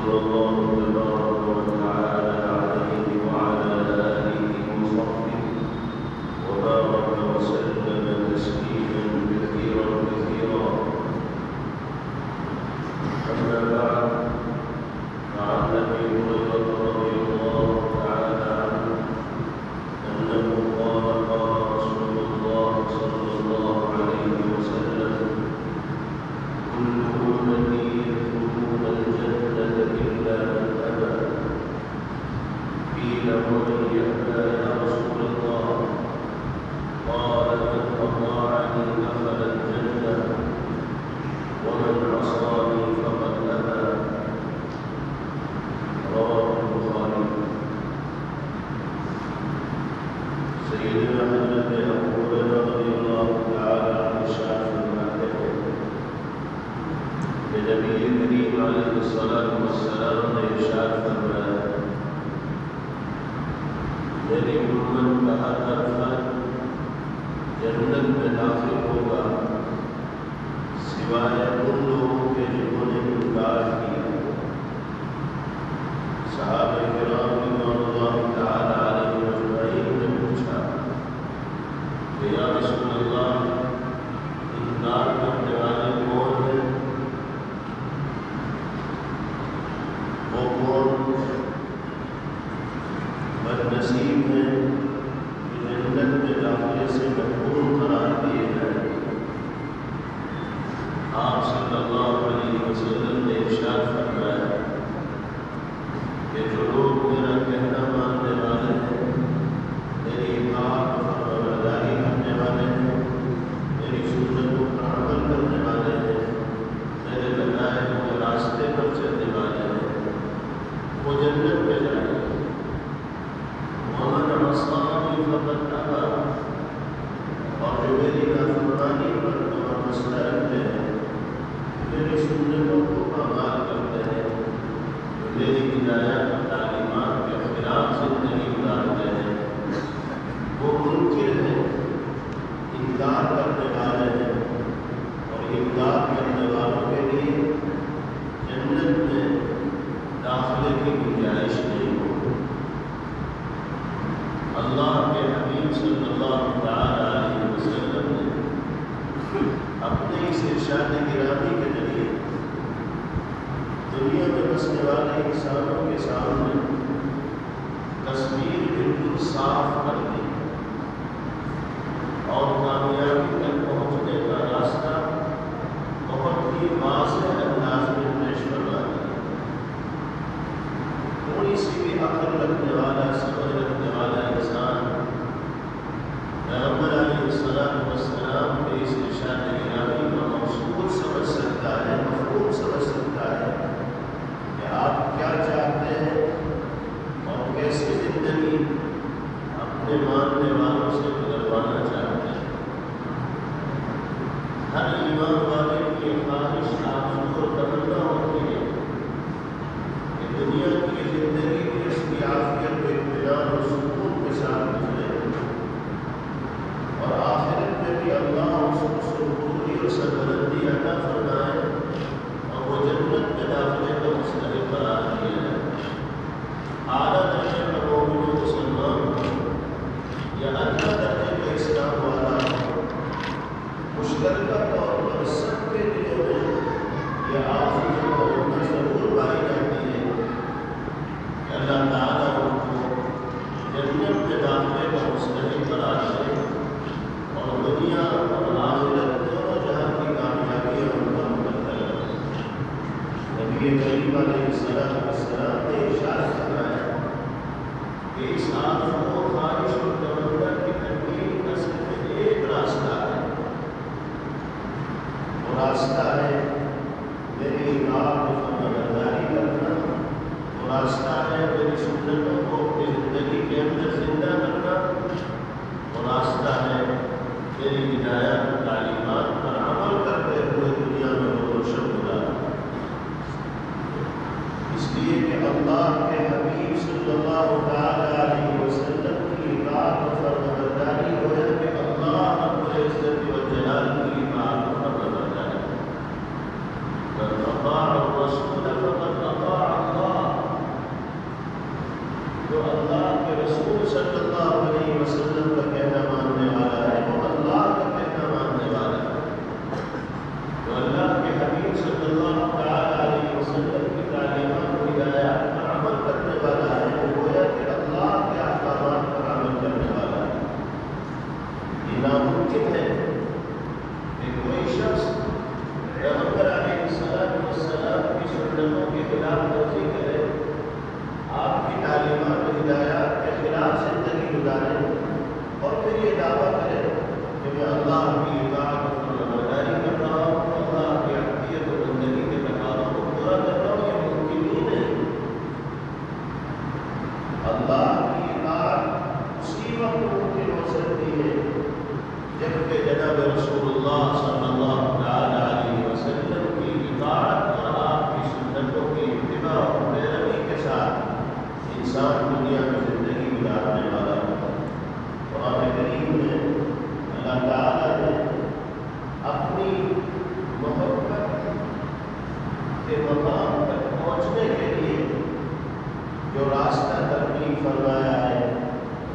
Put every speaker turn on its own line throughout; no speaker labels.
صلى الله تبارك وتعالى عليه وعلى آله وصحبه وبارك وسلم تسليما كثيرا كثيرا. أما بعد، فعن أبي هريرة رضي الله تعالى عنه أنه قال قال رسول الله صلى الله عليه وسلم: كل أمتي يدخلون الجنة إلا من أبى. قيل: ومن يأبى يا رسول الله؟ قال: من أطاعني دخل الجنة ومن عصاني فقد أبى. رواه البخاري. سيدنا حضرت ابو ہریرہ رضی اللہ تعالی عنہ ارشاد فرماتے ہیں کہ نبی کریم علیہ الصلوۃ والسلام نے ارشاد فرمایا: میری امت کا ہر فرد جنت میں داخل ہوگا سوائے ان لوگوں کے جنہوں نے انکار کیا. صحابہ کرام رضوان اللہ تعالی علیہم اجمعین نے پوچھا کہ یا رسول اللہ، انکار کرنے والے کون ہیں؟ وہ کون بدنصیب ہیں کہ جنت میں داخلے سے محروم قرار دیے گئے؟ آپ صلی اللہ علیہ وسلم نے ارشاد فرمایا کہ جو لوگ میرا کہنا ماننے والے ہیں، میری اطاعت و فرمانبرداری کرنے والے ہیں، میری سنتوں پر عمل کرنے والے ہیں، میرے بتائے ہوئے راستے پر چلنے والے ہیں، وہ جنت میں جائیں گے. ومن عصانی فقد ابى. اور جو میری نافرمانی پر وابستہ رہتے ہیں، میری سنتوں کو پامال کرتے ہیں، میری ہدایات اور تعلیمات کے خلاف زندگی گزارتے ہیں، وہ منکر ہیں، انکار کرنے والے ہیں، اور انکار کرنے والوں کے لیے جنت میں داخلے کی گنجائش نہیں ہوگی. اللہ کے حبیب صلی اللہ تعالی علیہ وسلم نے اپنے اس ارشاد گرامی کے ذریعے دنیا میں بسنے والے انسانوں کے سامنے تصویر بالکل صاف کر دی اور کامیابی تک پہنچنے کا راستہ بہت ہی واضح انداز میں پیش کروا دیا. تھوڑی سی بھی عقل رکھنے والا، سمجھ رکھنے والا انسان پیغمبر علیہ الصلوۃ والسلام کے اس ارشاد گرامی کا مقصود سمجھ سکتا ہے، مفہوم سمجھ سکتا ہے کہ آپ کیا چاہتے ہیں اور کیسی زندگی اپنے ماننے والوں سے گزروانا چاہتے ہیں. ہر ایمان والے کی خواہش، آرزو اور تمنا ہوتی ہے کہ دنیا کی زندگی بھی اس کی عافیت و اطمینان اور سکون کے ساتھ گزرے، اور آخرت میں بھی اللہ اس کو سربلندی اور سربلندی عطا فرمائے اور وہ جنت میں داخلے کا مستحق قرار دیا ہے. اعلیٰ درجے کا مومن و مسلمان ہو یا ادنیٰ درجے کا اسلام والا ہو، مشترکہ طور پر سب کے دلوں میں یہ آرزو ہونا ضرور پائی جاتی ہے کہ اللہ تعالیٰ ان کو جنت میں داخلے کا مستحق قرار دے اور دنیا اور آخرت دونوں جہاں کی کامیابیاں ان کا مقدر ہے. نبی کریم علیہ الصلوۃ والسلام نے ارشاد فرمایا کہ اس آرزو و خواہش اور تمنا کی تکمیل کا صرف ایک راستہ ہے. وہ راستہ ہے میری اطاعت و فرمانبرداری کرنا، وہ راستہ ہے میری سنتوں کو اپنی زندگی کے اندر زندہ کرنا، وہ راستہ ہے میری ہدایات و تعلیمات پر عمل کرتے ہوئے دنیا میں روشن گزارنا. اس لیے کہ اللہ کے حبیب صلی اللہ تعالی علیہ وسلم کی اطاعت و فرمانبرداری گویا کہ اللہ رب العزت والجلال کی اطاعت و فرمانبرداری. من اطاع الرسول فقد اطاع اللہ خلاف ورزی کرے، آپ کی تعلیمات و ہدایات کے خلاف زندگی گزارے اور پھر یہ دعویٰ کرے کہ میں اللہ کی اطاعت و فرمانبرداری کر رہا ہوں، اللہ کی عقیدت و بندگی کے تقاضوں کو پورا کر رہا ہوں، یہ ممکن ہی نہیں۔ اللہ کی اطاعت اسی وقت ممکن ہو سکتی ہے جبکہ جناب رسول اللہ صلی اللہ علیہ وسلم کی اطاعت اور آپ کی سنتوں کی اتباع اور پیروی کے ساتھ انسان دنیا میں زندگی گزارنے والا ہے۔ قرآن کریم میں اللہ تعالیٰ نے اپنی محبت کے مقام تک پہنچنے کے لیے جو راستہ ترتیب فرمایا ہے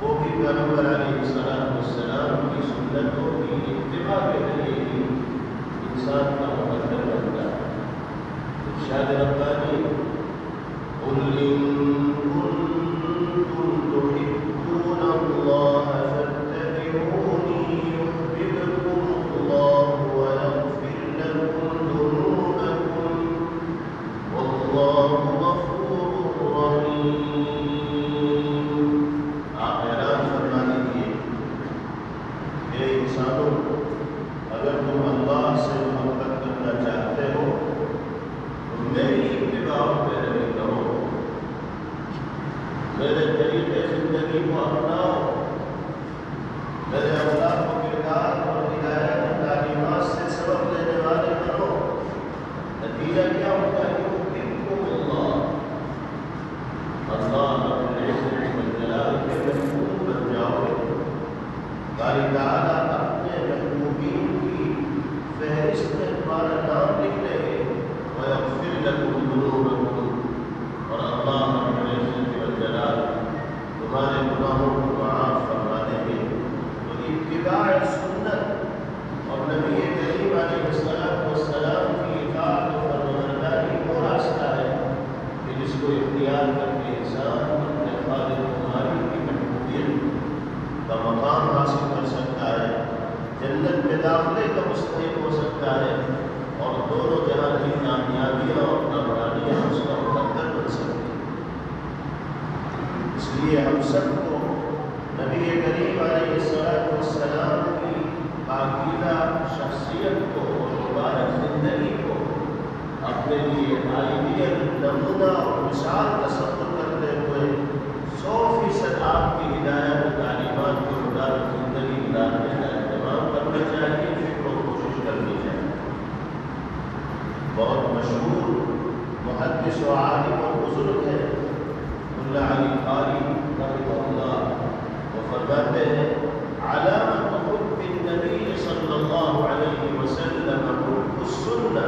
وہ بھی پیغمبر علیہ السلام کی سنتوں کی اتباع کے ذریعے ہی انسان کا مقدر بنتا ہے۔ ارشاد ربانی قل ان کنتم تحبون اللہ فاتبعونی یحببکم اللہ ویغفر لکم ذنوبکم واللہ غفور رحیم۔ آپ اعلان فرما دیجیے کہ انسانوں اگر تم اللہ سے محبت کرنا چاہتے ہو تو میری اتباع و پیروی کرو، میرے طریقے زندگی کو اپناؤ، میرے اخلاق و کردار اور ہدایت و تعلیمات سے سبق لینے والے بنو۔ نتیجہ کیا ہوتا ہے؟ یحببکم اللہ، اللہ اپنے عزت والجلال کے محبوب بن جاؤ گے۔ باری تعالیٰ اپنے محبوبین کی فہرست میں تمہارا نام لکھ لیں گے، وَيَغْفِرْ لَكُمْ ذُنُوبَكُمْ، اور اللہ اپنے عزت والجلال تمہارے گناہوں کو معاف فرما دیں گے۔ تو اتباع سنت اور نبی کریم علیہ السلام کی اطاعت و فرمانبرداری وہ راستہ ہے کہ جس کو اختیار کر کے انسان اپنے خالق و مالک کی محبوبیت کا مقام حاصل کر سکتا ہے، جنت میں داخلے کا مستحق ہو سکتا ہے، اور دونوں جہاں کی کامیابیاں اور کامیابیاں اس کا مقدر بن سکتی ہیں۔ اس لیے ہم سب کو نبی کریم علیہ السلام کی پاکیزہ شخصیت کو اور مبارک زندگی کو اپنے لیے آئیڈیل نمونہ اور مثال تصور کرتے ہوئے 100% آپ کی ہدایت و تعلیمات کے مطابق زندگی گزارنے کا اہتمام کرنا چاہیے، فکر و کوشش کرنی چاہیے۔ بہت مشہور محدث و عالم اور بزرگ ہے ملا علی قاری رحمہ اللہ، وہ فرماتے ہیں علامت حب النبی صلی اللہ علیہ وسلم حب السنہ،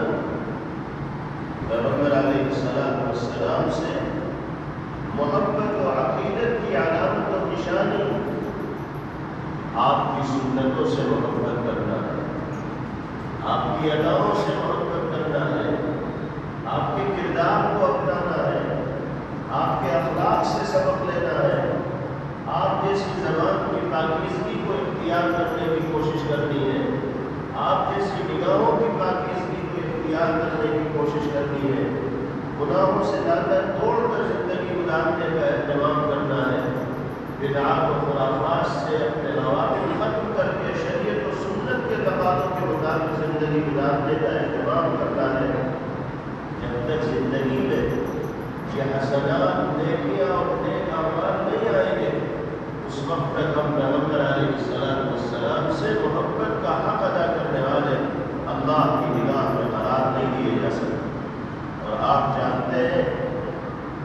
پیغمبر علیہ السلام سے محبت و عقیدت کی علامت اور نشانی آپ کی سنتوں سے محبت کرنا ہے، آپ کی اداؤں سے محبت کرنا ہے، آپ کے کردار کو اپنانا ہے، آپ کے اخلاق سے سبق لینا ہے، آپ جیسی زبان کی پاکیزگی کو اختیار کرنے کی کوشش کرنی ہے، آپ جیسی نگاہوں کی پاکیزگی کو اختیار کرنے کی کوشش کرنی ہے، گناہوں سے زیادہ توڑ کر زندگی گزارنے کا اہتمام کرنا ہے، بدعات و خرافات سے اپنے روابط ختم کر کے شریعت و سنت کے تقاضوں کے مطابق زندگی گزارنے کا اہتمام کرنا ہے۔ جب تک زندگی میں یہ حسنات، نیکیاں اور نیک اعمال نہیں آئیں گے، اس وقت تک ہم پیغمبر علیہ السلام سے محبت کا حق ادا کرنے والے اللہ کی نگاہ میں قرار نہیں دیے جا سکتے۔ اور آپ جانتے ہیں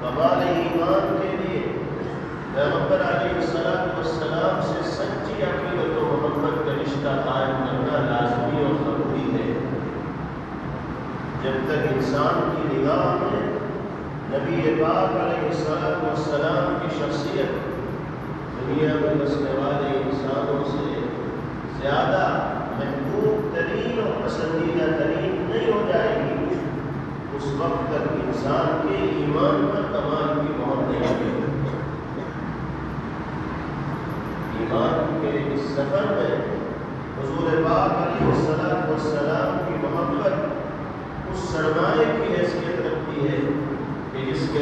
کمال ایمان کے لیے پیغمبر علیہ السلام سے سچی عقیدت و محبت کا رشتہ قائم کرنا لازمی اور ضروری ہے۔ جب تک انسان کی نگاہ میں نبی پاک علیہ السلام کی شخصیت دنیا میں بسنے والے انسانوں سے زیادہ محبوب ترین اور پسندیدہ ترین نہیں ہو جائے گی، اس وقت تک انسان کے ایمان پر کمال کی مہر نہیں ہوگی۔ ایمان کے اس سفر میں حضور پاک علیہ السلام کی محبت اس سرمایہ کی حیثیت رکھتی ہے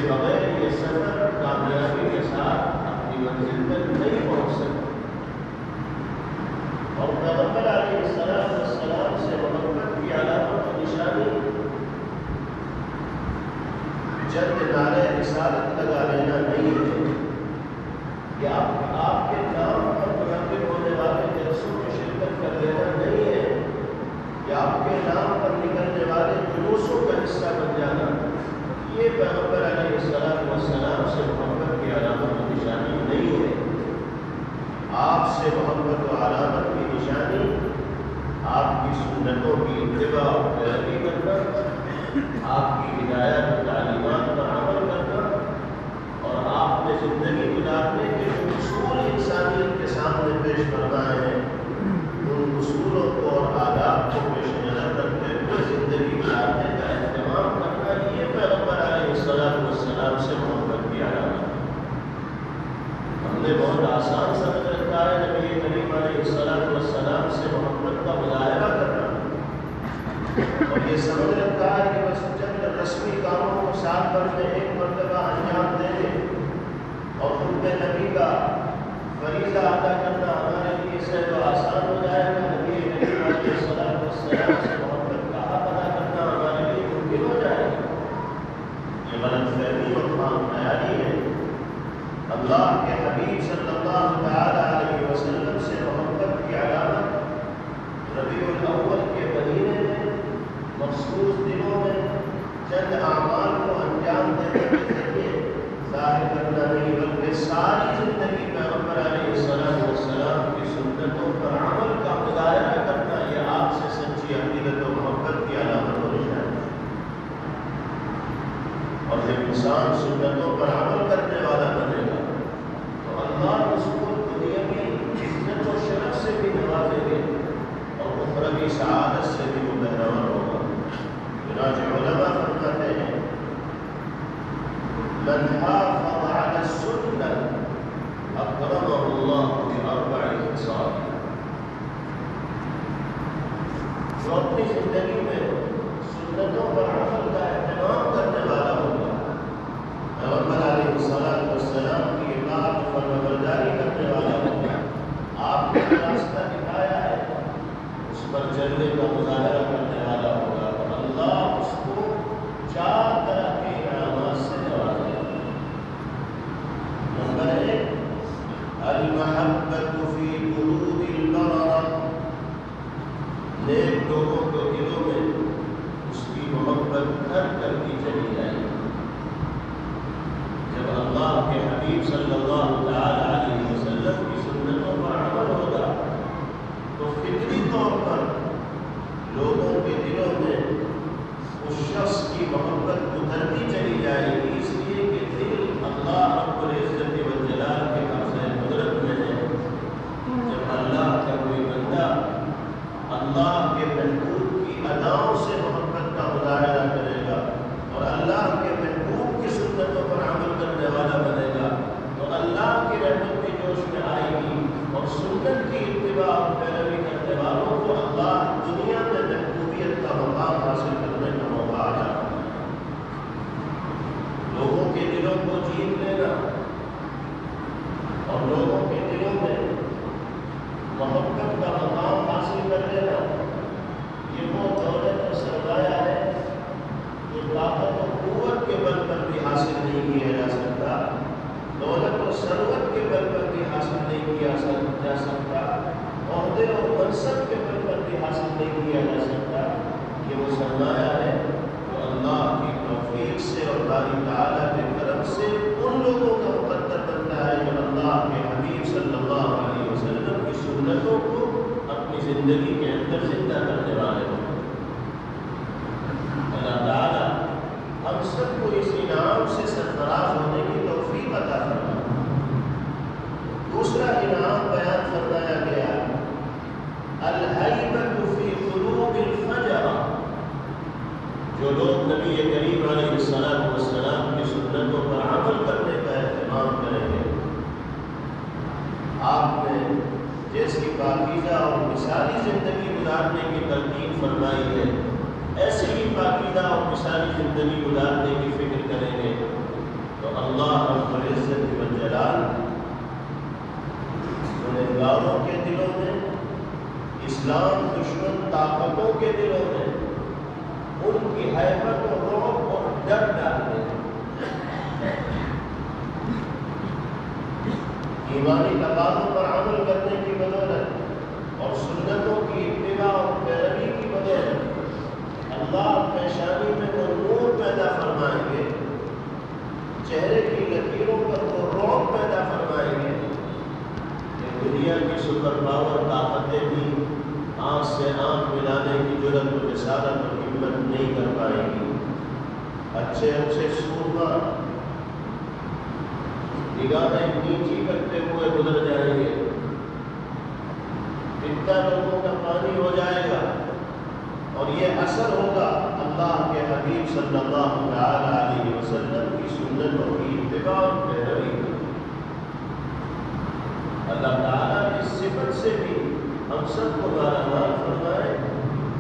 بغیر یہ سفر کامیابی کے ساتھ اپنی منزل تک نہیں پہنچ سکتا۔ اور پیغمبر علیہ السلام سے محبت کی علامت و نشانی چند نعرے رسالت لگا لینا نہیں ہے، یا آپ کے نام پر منعقد ہونے والے جلسوں میں شرکت کر لینا نہیں ہے، یا آپ کے نام پر نکلنے والے جلوسوں کا حصہ بن جانا، یہ پیغمبر علیہ السلام سے محبت کی علامت و نشانی نہیں ہے۔ آپ سے محبت و علامت کی نشانی آپ کی سنتوں کی اتباع و پیروی کرنا، آپ کی ہدایت و تعلیمات پر عمل کرنا، اور آپ نے زندگی گزارنے کے جو اصول انسانیت کے سامنے پیش فرمائے ہیں، ان اصولوں کو اور آداب کو پیش نظر رکھتے ہوئے زندگی گزارنے کا اہتمام کرنا، یہ پیغمبر علیہ السلام سے محبت کی علامت ہے۔ ہم نے بہت آسان سمجھ رکھا ہے نبی کریم علیہ السلام سے محبت کا مظاہرہ کرنا، اور یہ سمجھ رکھا ہے کہ بس چند رسمی کاموں کو سال بھر میں ایک مرتبہ انجام دینے اور ان پہ نبی کا فریضہ ادا کرنا ہمارے لیے سہل و آسان ہو جائے گا۔ نبی کریم علیہ السلام سے محبت کا حق ادا کرنا ہمارے لیے ممکن ہو جائے گا، یہ غلط فہمی اور خام خیالی ہے۔ اللہ کے حبیب صلی اللہ تعالی علیہ وسلم سے محبت کی علامت ربیع الاول کے مہینے میں مخصوص دنوں میں چند اعمال کو انجام دینے کے ذریعے ظاہر کرنا نہیں، بلکہ ساری زندگی پیغمبر علیہ السلام کی سنتوں پر عمل کا مظاہرہ کرنا، یہ آپ سے سچی عقیدت و محبت کی علامت و نشانی ہے۔ اور جب انسان سنتوں پر عمل کرنے والا بنے گا تو اللہ اس کو دنیا کی عزت و شرف سے بھی نوازیں گے اور اخروی سعادت سے بھی وہ بہرور ہوگا۔ چنانچہ علماء فرماتے ہیں من حافظ على السنة اکرمہ اللہ باربع خصال، جو اپنی زندگی میں سنتوں پر عمل کا اہتمام کرنے والا ہوگا، پیغمبر علیہ السلام کی اطاعت و فرمانبرداری کرنے والا ہوگا، آپ نے راستہ دکھایا ہے اس پر چلنے کا مظاہرہ کرنے والا ہوگا، تو اللہ اس کو 4 طرح کے انعامات سے نوازے گا۔ نمبر 1، المحبت فی قلوب البررہ، نیک لوگوں کے دلوں میں اس کی محبت گھر کرتی چلی جائے گی۔ جب اللہ کے حبیب صلی اللہ تعالی علیہ وسلم کی سنتوں پر عمل ہوگا تو فطری طور پر لوگوں کے دلوں میں اس شخص کی محبت اترتی چلی جائے گی، اس لیے کہ دل اللہ رب العزت والجلال کے قبضہ قدرت میں ہے۔ جب اللہ کا کوئی بندہ اللہ کے محبوب کی اداؤں سے محبت کا مظاہرہ کرے گا اور اللہ کے محبوب کی سنتوں پر عمل کرنے والا بنے گا تو اللہ کی رحمت بھی جوش میں آئے گی، اور سنت کی اتباع اور پیروی کرنے والوں کو اللہ دنیا میں محبوبیت کا مقام حاصل کرنے کا موقع آ جاتا ہے۔ لوگوں کے دلوں کو جیت لینا اور لوگوں کے دلوں میں محبت کا مقام حاصل کر لینا، یہ وہ دولت و سرمایہ ہے جو طاقت و قوت کے بل پر بھی حاصل نہیں کیا جا سکتا، دولت و ثروت کے بل پر بھی حاصل نہیں کیا جا سکتا، عہدے اور منصب کے بل پر بھی حاصل نہیں کیا جا سکتا۔ یہ وہ سرمایہ ہے جو اللہ کی توفیق سے اور باری تعالیٰ کے کرم سے ان لوگوں کا مقدر بنتا ہے جو اللہ کے حبیب صلی اللہ علیہ وسلم کی سنتوں کو اپنی زندگی کے اندر زندہ کرنے والے ہوں۔ اللہ تعالیٰ ہم سب کو اس انعام سے سرفراز ہونے کی توفیق عطا فرمائے۔ دوسرا انعام بیان فرمایا گیا الہیبۃ فی قلوب الفجرہ، جو لوگ نبی کریم علیہ السلام کی سنتوں پر عمل کرنے کا اہتمام کریں گے، آپ نے جیسی پاکیزہ اور مثالی زندگی گزارنے کی تلقین فرمائی ہے، ایسی ہی پاکیزہ اور مثالی زندگی گزارنے کی فکر کریں گے، والجلال گنہگاروں کے دلوں میں، اسلام دشمن طاقتوں کے دلوں میں ان کی ہیبت و رعب اور ڈر ڈالتے ہیں۔ ایمانی تقاضوں پر عمل کرنے کی بدولت اور سنتوں کی اتباع اور پیروی کی بدولت اللہ پیشانی میں وہ نور پیدا فرمائیں گے، چہرے کی لکیروں پر وہ رعب پیدا فرمائیں گے کہ دنیا کی سپر پاور طاقتیں بھی آنکھ سے آنکھ ملانے کی جرأت و جسارت اور ہمت نہیں کر پائیں گی۔ اچھے اچھے سورما نگاہیں نیچی کرتے ہوئے گزر جائیں گے، اتنا لوگوں کا پانی ہو جائے گا، اور یہ اثر ہوگا اللہ کے حبیب صلی اللہ علیہ وسلم کی سنتوں کی اتباع اور پیروی کا۔ اللہ تعالیٰ اس صفت سے بھی ہم سب کو مالامال فرمائے،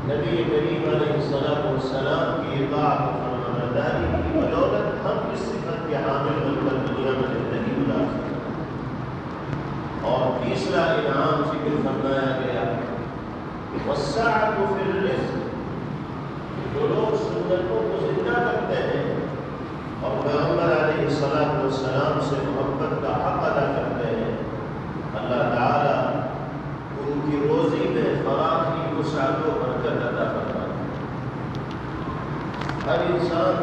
نبی کریم علیہ السلام کی اطاعت و فرمانبرداری کی بدولت ہم اس صفت کے حامل بن کر دنیا میں زندگی گزار سکتے ہیں۔ اور تیسرا انعام ذکر فرمایا گیا وَالسَّعَةُ فِي الرِّزْقِ، جو لوگ سنتوں کو زندہ رکھتے ہیں اور پیغمبر علیہ السلام سے محبت کا حق ادا کرتے ہیں، اللہ تعالیٰ ان کی روزی میں فراخی، وسعت و برکت عطا فرماتا ہے۔ ہر انسان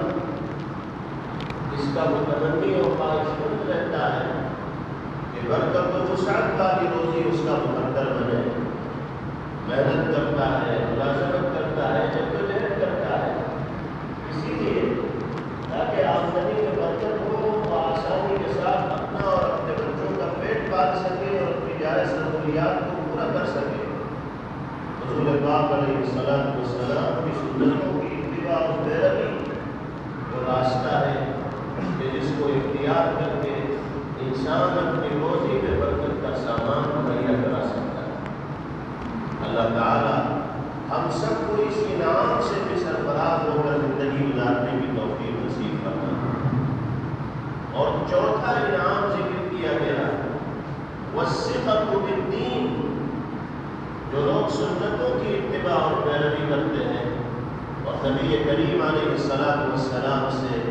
اس کا متمنی اور خواہش مند رہتا ہے کہ برکت و وسعت والی روزی اس کا مقدر بنے، محنت کرتا ہے، ملازمت کرتا ہے، جدوجہد کرتا ہے، اسی لیے تاکہ آمدنی میں برکت ہو، وہ آسانی کے ساتھ اپنا اور اپنے بچوں کا پیٹ پال سکے اور اپنی جائز ضروریات کو پورا کر سکے۔ رسول پاک علیہ السلام کی سنتوں کی اتباع اور پیروی وہ راستہ ہے کہ جس کو اختیار کر کے انسان اپنی روزی میں برکت کا سامان مہیا کرا سکتا ہے۔ اللہ تعالیٰ ہم سب کو اس انعام سے بھی سرفراز ہو کر زندگی گزارنے کی توفیق نصیب فرمائے۔ اور چوتھا انعام ذکر کیا گیا وَالثِّقَةُ بِالدِّينِ، جو لوگ سنتوں کی اتباع اور پیروی کرتے ہیں اور نبی کریم علیہ السلام سے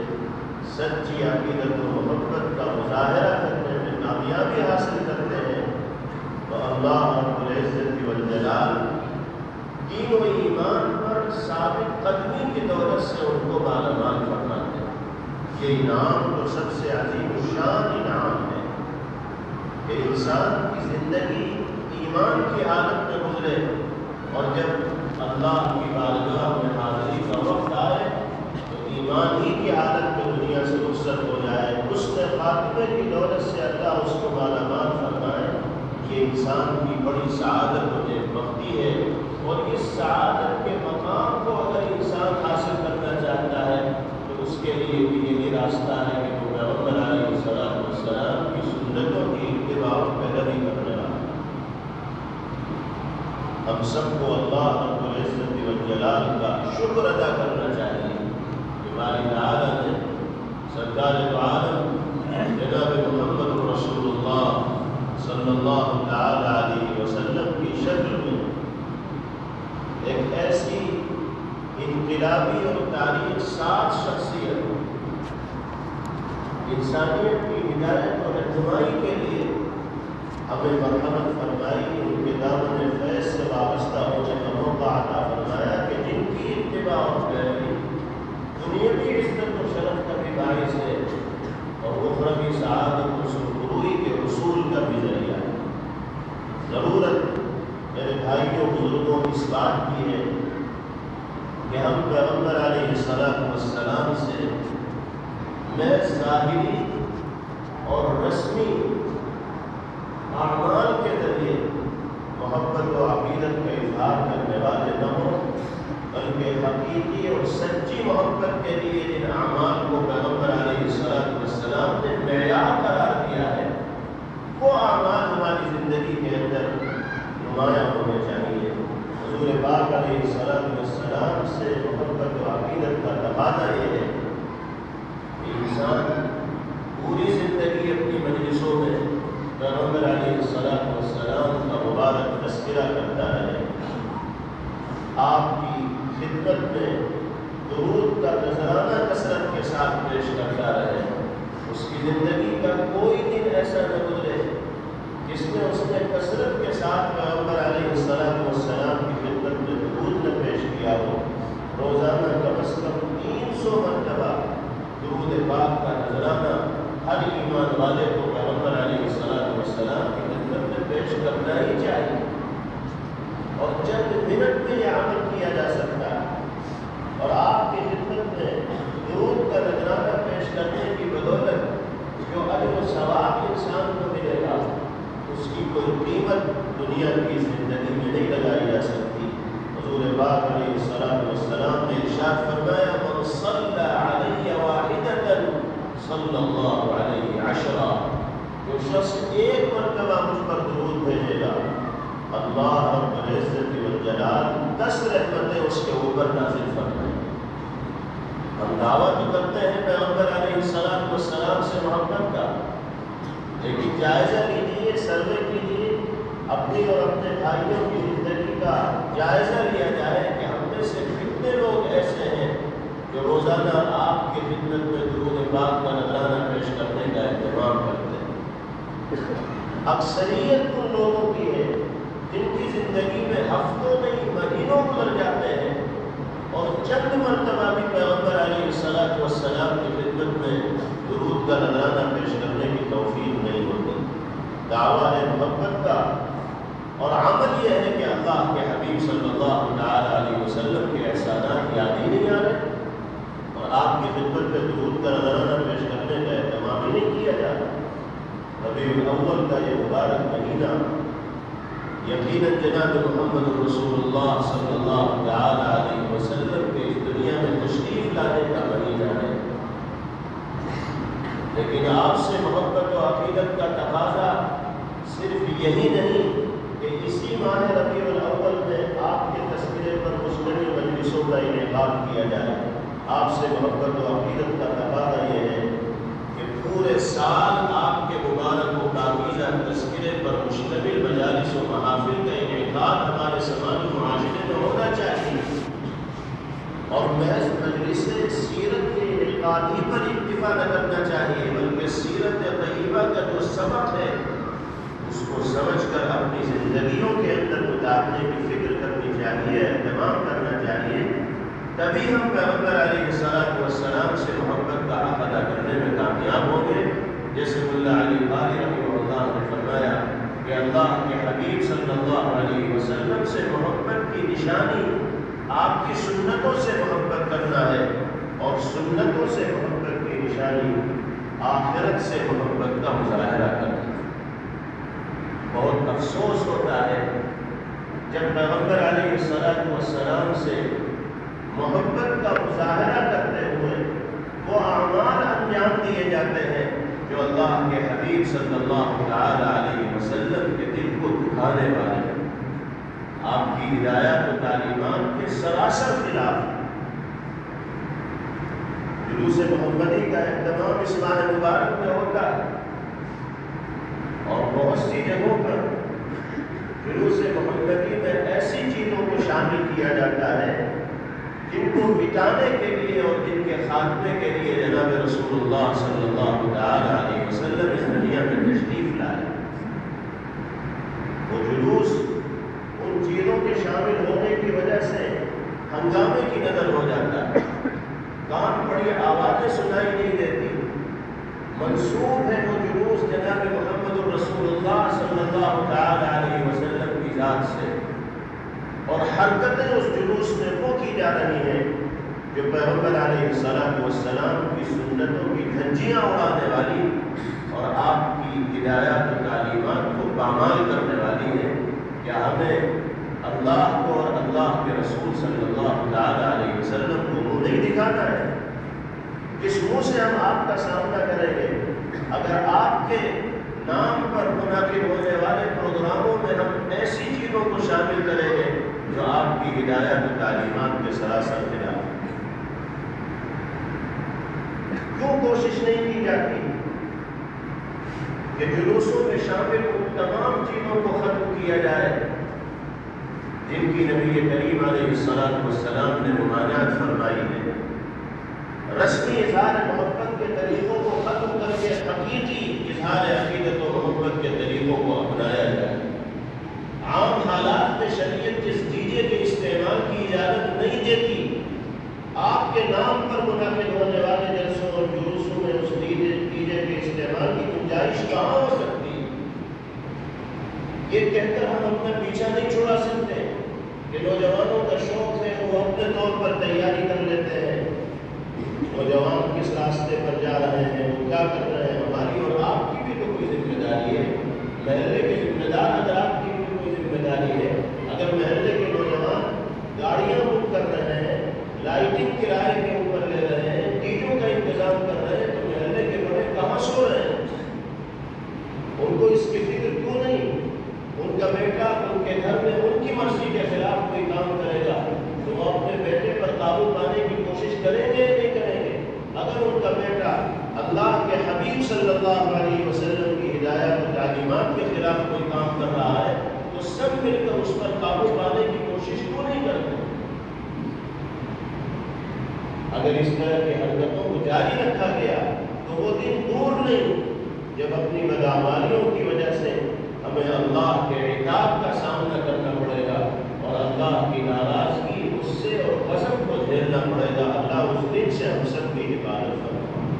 سچی عقیدت و محبت کا مظاہرہ کرنے میں کامیابی حاصل کرتے ہیں، تو اللہ رب العزت والجلال دین و ایمان پر ثابت قدمی کی دولت سے ان کو مالامال فرماتے ہیں۔ یہ انعام تو سب سے عظیم الشان انعام ہے کہ انسان کی زندگی ایمان کی حالت میں گزرے، اور جب اللہ کی بارگاہ میں حاضری کا وقت آئے تو ایمان ہی کی حالت میں دنیا سے رخصت ہو جائے۔ حسن خاتمے کی دولت سے اللہ اس کو مالامال فرمائے۔ یہ انسان کی بڑی سعادت و نیکبختی ہے، اور اس سعادت کے مقام کو اگر انسان حاصل کرنا چاہتا ہے تو اس کے لیے بھی یہی راستہ ہے کہ وہ پیغمبر علیہ السلام کی سنتوں کی اتباع اور پیروی کرنے والا۔ ہم سب کو اللہ رب العزت والجلال کا شکر ادا کرنا چاہیے کہ باری تعالیٰ نے سرکار دو عالم جناب محمد رسول اللہ صلی اللہ تعالی علیہ وسلم کی شکل میں ایک ایسی انقلابی اور تاریخ ساز شخصیت انسانیت کی ہدایت اور رہنمائی کے لیے ہمیں مرحمت فرمائی، ان کے دامن فیض سے وابستہ ہونے کا موقع عطا فرمایا کہ جن کی اتباع اور پیروی دنیاوی عزت و شرف کا بھی باعث ہے اور اخروی سعادت و سرخروئی کے حصول کا بھی ذریعہ ہے۔ ضرورت میرے بھائیوں بزرگوں اس بات کی ہے کہ ہم پیغمبر علیہ السلام سے محض ظاہری اور رسمی اعمال کے ذریعے محبت و عقیدت کا اظہار کرنے والے نہ ہوں، بلکہ حقیقی اور سچی محبت کے لیے جن اعمال کو پیغمبر علیہ السلام نے معیار قرار دیا ہے وہ اعمال ہماری زندگی کے اندر نمایاں ہونے چاہیے۔ حضور پاک علیہ السلام سے محبت و عقیدت کا تقاضا یہ ہے کہ انسان پوری زندگی اپنی مجلسوں والسلام کا مبارک تذکرہ کرتا رہے، آپ کی خدمت میں درود کا نذرانہ کثرت کے ساتھ پیش کرتا رہے، اس کی زندگی کا کوئی دن ایسا نہ گزرے جس میں اس نے کثرت کے ساتھ پیغمبر علیہ السلام کی خدمت میں درود نہ پیش کیا ہو۔ روزانہ کم از کم 300 مرتبہ درود پاک کا نذرانہ ہر ایمان والے کو پیغمبر علیہ السلام کی خدمت میں پیش کرنا ہی چاہیے، اور چند منٹ میں یہ عمل کیا جا سکتا ہے، اور آپ کی خدمت میں درود کا نذرانہ پیش کرنے کی بدولت جو اجر و ثواب انسان کو ملے گا، اس کی کوئی قیمت دنیا کی زندگی میں نہیں لگائی جا سکتی۔ حضور پاک علیہ السلام نے ارشاد فرمایا، من صلی علی واحدۃ صلی اللہ علیہ عشرہ، جو شخص ایک مرتبہ مجھ پر درود بھیجے گا، اللہ رب العزت والجلال 10 رحمتیں اس کے اوپر نازل فرمائیں۔ ہم دعویٰ تو کرتے ہیں پیغمبر علیہ السلام سے محبت کا، لیکن جائزہ لیجیے، سروے کیجیے، اپنی اور اپنے بھائیوں کی زندگی کا جائزہ لیا جائے کہ ہم میں سے کتنے لوگ ایسے ہیں جو روزانہ آپ کی خدمت میں درود پاک کا نذرانہ پیش کرنے کا اہتمام کرتے ہیں۔ اکثریت ان لوگوں کی ہے جن کی زندگی میں ہفتوں نہیں مہینوں گزر جاتے ہیں اور چند مرتبہ بھی پیغمبر علیہ السلام کی خدمت میں درود کا نذرانہ پیش کرنے کی توفیق نہیں ہوتی۔ دعویٰ ہے محبت کا، اور عمل یہ ہے کہ اللہ کے حبیب صلی اللہ تعالی علیہ وسلم کے احسانات یاد ہی نہیں آ رہے، اور آپ کی خدمت میں درود کا نذرانہ پیش کرنے کا اہتمام ہی نہیں کیا جا رہا۔ ربیع الاول کا یہ مبارک مہینہ یقیناً جناب محمد رسول اللہ صلی اللہ تعالی علیہ وسلم کے اس دنیا میں تشریف لانے کا مہینہ ہے، لیکن آپ سے محبت و عقیدت کا تقاضا صرف یہی نہیں کہ اسی ماہ ربیع الاول میں آپ کے تذکرے پر مشتمل مجلسوں کا انعقاد کیا جائے۔ آپ سے محبت و عقیدت کا تقاضا یہ ہے کہ پورے سال آپ کے مبارک و پاکیزہ تذکرے پر مشتمل مجالس و محافل کا انعقاد ہمارے سماجی معاشرے میں ہونا چاہیے، اور محض مجلس سیرت کے انعقاد ہی پر اکتفا نہ کرنا چاہیے، بلکہ سیرت طیبہ کا جو سبق ہے اس کو سمجھ کر اپنی زندگیوں کے اندر اتارنے کی فکر کرنی چاہیے، اہتمام کرنا چاہیے، تبھی ہم پیغمبر علیہ السلام سے محبت کا حق ادا کرنے میں کامیاب ہوں گے۔ جیسے ملا علی قاری رحمہ اللہ نے فرمایا کہ اللہ کے حبیب صلی اللہ علیہ وسلم سے محبت کی نشانی آپ کی سنتوں سے محبت کرنا ہے، اور سنتوں سے محبت کی نشانی آخرت سے محبت کا مظاہرہ کرنا ہے۔ بہت افسوس ہوتا ہے جب پیغمبر علیہ السلام سے محبت کا مظاہرہ کرتے ہوئے وہ اعمال انجام دیے جاتے ہیں جو اللہ کے حبیب صلی اللہ تعالی علیہ وسلم کے دل کو دکھانے والے ہیں، آپ کی ہدایات و تعلیمات کے سراسر خلاف۔ جلوس محمدی کا اہتمام اس ماہ مبارک میں ہوتا ہے، اور بہت سی جگہوں پر جلوس محمدی میں ایسی چیزوں کو شامل کیا جاتا ہے جن کو مٹانے کے لیے اور جن کے خاتمے کے لیے جناب رسول اللہ صلی اللہ تعالی علیہ وسلم اس دنیا میں تشریف لائے۔ وہ جلوس ان چیزوں کے شامل ہونے کی وجہ سے ہنگامے کی نظر ہو جاتا ہے، کان بڑی آوازیں سنائی نہیں دیتی، منسوب ہے وہ جلوس جناب محمد رسول اللہ صلی اللہ تعالی علیہ وسلم کی ذات سے، اور حرکتیں اس جلوس میں وہ کی جا رہی ہیں جو پیغمبر علیہ السلام کی سنتوں کی دھجیاں اڑانے والی اور آپ کی ہدایات و تعلیمات کو پامال کرنے والی ہیں۔ کیا ہمیں اللہ کو اور اللہ کے رسول صلی اللہ تعالی علیہ وسلم کو منہ نہیں دکھانا ہے؟ کس منہ سے ہم آپ کا سامنا کریں گے اگر آپ کے نام پر منعقد ہونے والے پروگراموں میں ہم ایسی چیزوں کو شامل کریں گے جو آپ کی ہدایت و تعلیمات کے سراسر خلاف ہیں؟ کیوں کوشش نہیں کی جاتی کہ جلوسوں میں شامل ان تمام چیزوں کو ختم کیا جائے جن کی نبی کریم علیہ السلام نے ممانعت فرمائی ہے۔ رسمی اظہار محبت کے طریقوں کو ختم کر کے حقیقی اظہار عقیدت و محبت کے طریقوں کو اپنایا جائے۔ عام حالات میں شریعت جس ڈیجے کے استعمال کی اجازت نہیں دیتی، آپ کے نام پر منعقد ہونے والے جلسوں اور جلوسوں میں اس ڈیجے کے استعمال کی گنجائش کہاں ہو سکتی ہے؟ یہ کہہ کر ہم اپنا پیچھا نہیں چھوڑا سکتے کہ نوجوانوں کا شوق ہے وہ اپنے طور پر تیاری کر لیتے ہیں، نوجوان کس راستے پر جا رہے ہیں، وہ کیا کر رہے ہیں۔ ہماری اور آپ کی بھی تو کوئی ذمہ داری ہے، محلے کے ذمہ دار حضرات کی بھی کوئی ذمہ داری ہے۔ اگر محلے کے نوجوان گاڑیاں بک کر رہے ہیں، لائٹنگ کرائے کے اوپر لے رہے ہیں، ڈیجوں کا انتظام کر رہے ہیں، تو محلے کے بڑے کہاں سو رہے ہیں؟ ان کو اس کی فکر کیوں نہیں؟ ان کا بیٹا ان کے گھر میں ان کی مرضی کے خلاف کوئی کام کرے گا تو وہ اپنے بیٹے پر قابو پانے کی کوشش کریں گے یا نہیں کریں گے؟ اگر ان کا بیٹا اللہ کے حبیب صلی اللہ علیہ وسلم کی ہدایت و تعلیمات کے خلاف کوئی کام کر رہا ہے تو سب مل کر اس پر قابو پانے کی کوشش کیوں نہیں کرتے؟ اگر اس طرح کی حرکتوں کو جاری رکھا گیا تو وہ دن دور نہیں جب اپنی بدعمالیوں کی وجہ سے ہمیں اللہ کے عقاب کا سامنا کرنا پڑے گا اور اللہ کی ناراضگی، غصے اور غضب کو جھیلنا پڑے گا۔ اللہ اس دن سے ہم سب کی حفاظت فرمائے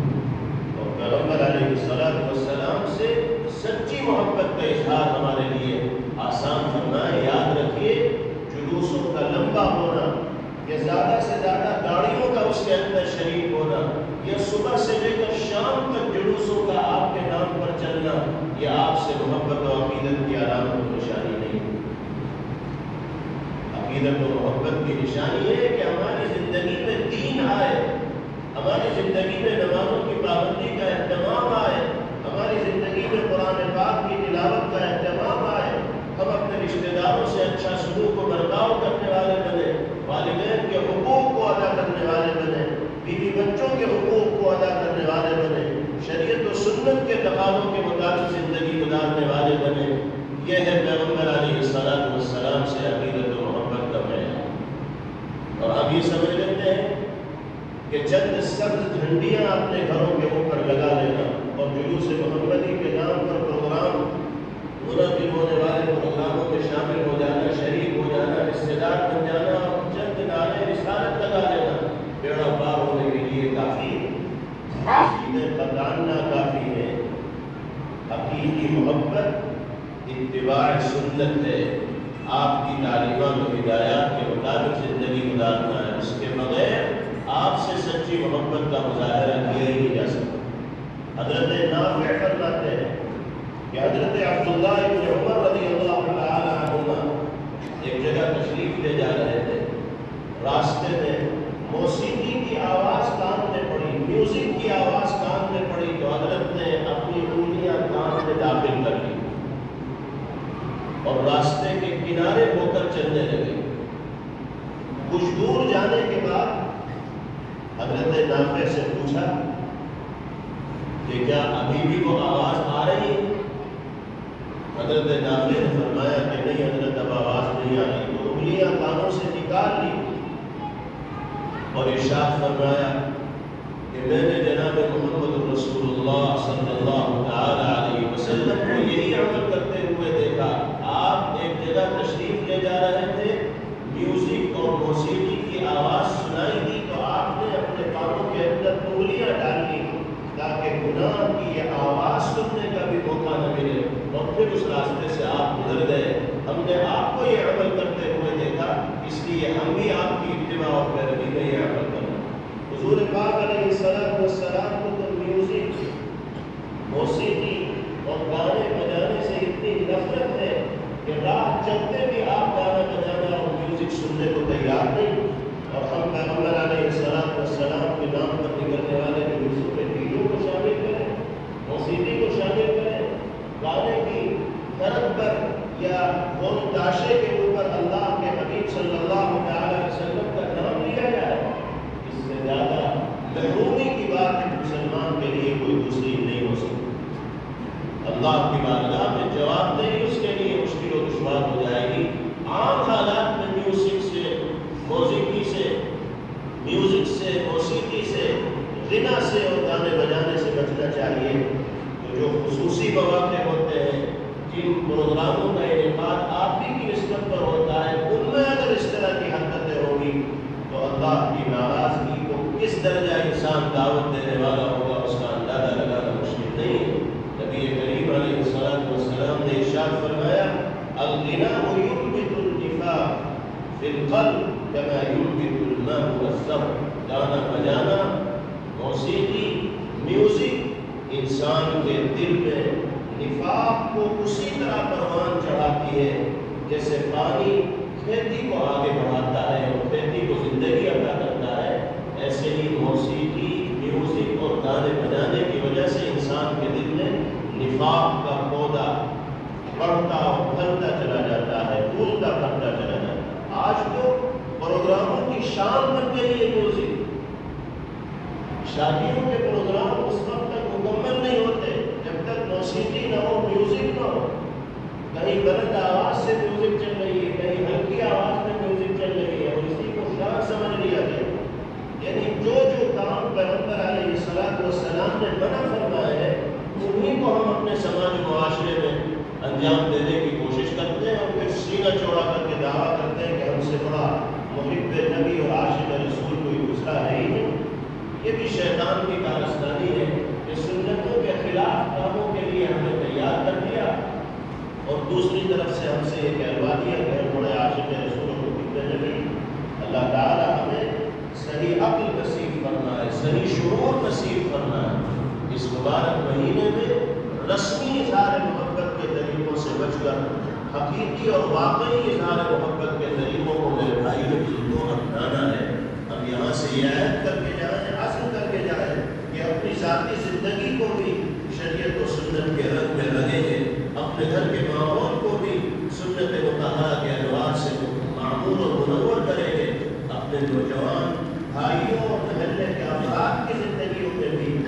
اور پیغمبر علیہ السلام سے سچی محبت کا اظہار ہمارے لیے آسان فرمائے۔ یاد رکھیے، جلوسوں کا لمبا ہونا یا زیادہ سے زیادہ گاڑیوں کا اس کے اندر شریک ہونا یا صبح سے لے کر شام تک جلوسوں کا آپ کے نام پر چلنا، یہ آپ سے محبت و عقیدت کی علامت و نشانی نہیں۔ عقیدت و محبت کی نشانی ہے کہ ہماری زندگی میں دین آئے، ہماری زندگی میں نمازوں کی پابندی کا اہتمام آئے، ہماری زندگی میں قرآن پاک کی تلاوت کا اہتمام آئے، ہم اپنے رشتہ داروں سے اچھا سلوک و برتاؤ کرنے والے بنے، والدین کے حقوق کو ادا کرنے والے بنے، بیوی بچوں کے حقوق کو ادا کرنے والے بنے، شریعت و سنت کے تقاضوں کے مطابق زندگی گزارنے والے بنے۔ یہ ہے پیغمبر علیہ السلام سے عقیدت و محبت کا معیار۔ اور ہم یہ سمجھ لیتے ہیں کہ چند سبز جھنڈیاں اپنے گھروں کے اوپر لگا لینا اور جلوس محمدی کے نام پر پروگرام، منعقد ہونے والے پروگراموں میں شامل ہو جانا، شریک ہو جانا، رشتہ دار بن جانا اور چند نعرے رسالت لگا لینا بیڑا پار ہونے کے لیے کافی ہے۔ عقیدت کا جاننا کافی ہے۔ حقیقی محبت اتباع سنت ہے، آپ کی تعلیمات و ہدایات کے مطابق زندگی گزارنا ہے۔ اس کے بغیر آپ سے سچی محبت کا مظاہرہ کیا ہی نہیں جا سکتا۔ حضرت نافع فرماتے ہیں کہ حضرت عبداللہ ابن عمر رضی اللہ تعالی عنہما ایک جگہ تشریف لے جا رہے تھے، راستے میں موسیقی کی آواز کان میں پڑی، میوزک کی آواز کان میں پڑی تو حضرت نے اپنی انگلیاں کان میں داخل کر لی اور راستے کے کنارے ہو کر چلنے لگے۔ کچھ دور جانے کے بعد حضرت نافع سے پوچھا کہ کیا ابھی بھی وہ آواز آ رہی ہے؟ حضرت نافع نے فرمایا کہ نہیں حضرت، اب آواز نہیں آ رہی۔ تو انگلیاں کانوں سے نکال لی اور ارشاد فرمایا کہ میں نے جناب محمد رسول اللہ صلی اللہ تعالی علیہ وسلم کو یہی عمل کرتے ہوئے دیکھا۔ آپ ایک جگہ تشریف لے جا رہے تھے، میوزک اور موسیقی کی آواز سنائی دی تو آپ نے اپنے کانوں کے اندر انگلیاں ڈال لی تاکہ گناہ کی یہ آواز سننے کا بھی موقع نہ ملے، اور پھر اس راستے سے آپ گزر گئے۔ ہم نے آپ کو یہ عمل کرتے ہوئے دیکھا، اس لیے ہم بھی آپ کی اتباع اور پیروی میں یہ عمل کرنا۔ حضور پاک علیہ السلام کو تو میوزک، موسیقی اور گانے بجانے سے اتنی نفرت ہے کہ راہ چلتے بھی آپ گانا بجانا اور میوزک سننے کو تیار نہیں، اور ہم پیغمبر علیہ السلام کے نام پر نکلنے والے میوزک کے ڈیجوں کو شامل کریں، موسیقی کو شامل کریں، گانے کی طرف پر یا غور تاشے کے اوپر اللہ کے حبیب صلی اللہ علیہ وسلم کا نام لیا جائے، اس سے زیادہ محرومی کی بات مسلمان کے لیے کوئی دوسری نہیں ہو سکتی۔ اللہ اللہ کی بارگاہ میں جواب دہی اس کے لیے مشکل و دشوار ہو جائے گی۔ عام حالات میں میوزک سے، موسیقی سے، موسیقی سے، غنا سے اور گانے بجانے سے بچنا چاہیے۔ تو جو خصوصی مواقع ہوتے ہیں، جن پروگراموں کا انعقاد آپ ہی کی نسبت پر ہوتا ہے، ان میں اگر اس طرح کی حرکتیں ہوں گی تو اللہ کی ناراضگی کو کس درجہ انسان دعوت دینے والا ہوگا اس کا اندازہ لگانا مشکل نہیں ہے۔ نبی کریم علیہ السلام نے ارشاد فرمایا الغناء ينبت النفاق في القلب كما ينبت الماء الزرع۔ گانا بجانا، موسیقی، میوزک انسان کے دل میں نفاق کو اسی طرح پروان چڑھاتی ہے جیسے پانی کھیتی کو آگے بڑھاتا ہے اور کھیتی کو زندگی عطا کرتا ہے، ایسے ہی موسیقی، میوزک اور گانے بجانے کی وجہ سے انسان کے دل میں نفاق کا پودا بڑھتا اور پھلتا چلا جاتا ہے، پھولتا پھلتا چلا جاتا ہے۔ آج تو پروگراموں کی شان بن گئی ہے میوزک۔ شادیوں کے پروگرام اس وقت تک مکمل نہیں ہوتے جب تک موسیقی نہ ہو، میوزک نہ ہو۔ کہیں بلند آواز سے میوزک چل رہی ہے، کہیں ہلکی آواز میں میوزک چل رہی ہے اور اسی کو شان سمجھ لیا گیا۔ یعنی جو کام پیغمبر علیہ السلام نے منع فرمایا ہے انہیں کو ہم اپنے سماج معاشرے میں انجام دینے کی کوشش کرتے ہیں اور پھر سینہ چوڑا کر کے دعویٰ کرتے ہیں کہ ہم سے بڑا محب نبی اور عاشق رسول کوئی دوسرا ہے ہی نہیں۔ یہ بھی شیطان کی کارستانی ہے کہ سنتوں کے خلاف کاموں کے لیے ہمیں تیار کر دیا اور دوسری طرف سے ہم سے یہ کہلوا دیا کہ ہم بڑے عاشق رسول کو کتنے لگے۔ اللہ تعالیٰ ہمیں صحیح عقل نصیب فرمائے، صحیح شعور نصیب فرمائے۔ اس مبارک مہینے میں رسمی اظہار محبت کے طریقوں سے بچ کر حقیقی اور واقعی اظہار محبت کے طریقوں کو میرے بھائیوں کو اپنانا ہے۔ اب یہاں سے یہ عہد کر کے جائیں، عزم کر کے جائیں کہ اپنی ذاتی زندگی کو بھی شریعت و سنت کے رنگ میں رنگیں گے، اپنے گھر کے ماحول کو بھی سنت مطہرہ کے انوار سے معمور اور منور کریں گے، اپنے نوجوان بھائیوں اور محلے کے افراد کی زندگیوں میں بھی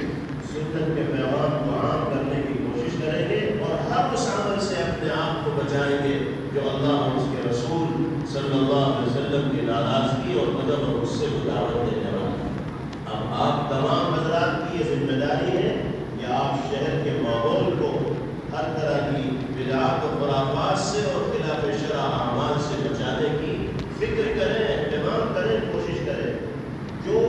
سنت کے پیغام کو عام کرنے کی کوشش کریں گے اور ہر اس عمل سے اپنے آپ کو بچائیں گے جو اللہ اور اس کے رسول صلی اللہ علیہ وسلم کی ناراضگی اور مدد اور غصے کو دعوت دینے والا ہے۔ اب آپ تمام حضرات کی یہ ذمہ داری ہے کہ آپ شہر کے ماحول کو ہر طرح کی بدعات و خرافات سے اور خلاف شرع اعمال سے بچانے کی فکر کریں، اہتمام کریں، کوشش کریں۔ جو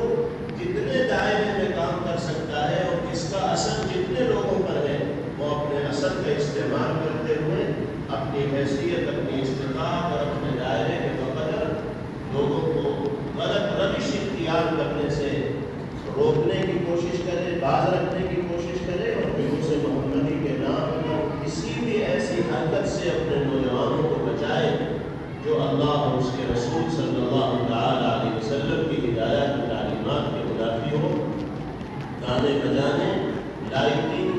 جتنے دائرے میں کام کر سکتا ہے اور جس کا اثر جتنے لوگوں پر ہے وہ اپنے اثر کا استعمال کرتے ہوئے اپنی حیثیت، اپنی استطاعت اور اپنے دائرے کے بقدر لوگوں کو غلط روش اختیار کرنے سے روکنے کی کوشش کرے، باز رکھنے کی کوشش کرے اور جلوس محمدی کے نام میں کسی بھی ایسی حرکت سے اپنے نوجوانوں کو بچائے جو اللہ اور اس کے رسول صلی اللہ علیہ وسلم کی ہدایت و تعلیمات کے منافی ہو۔ گانے بجانے، لائٹنگ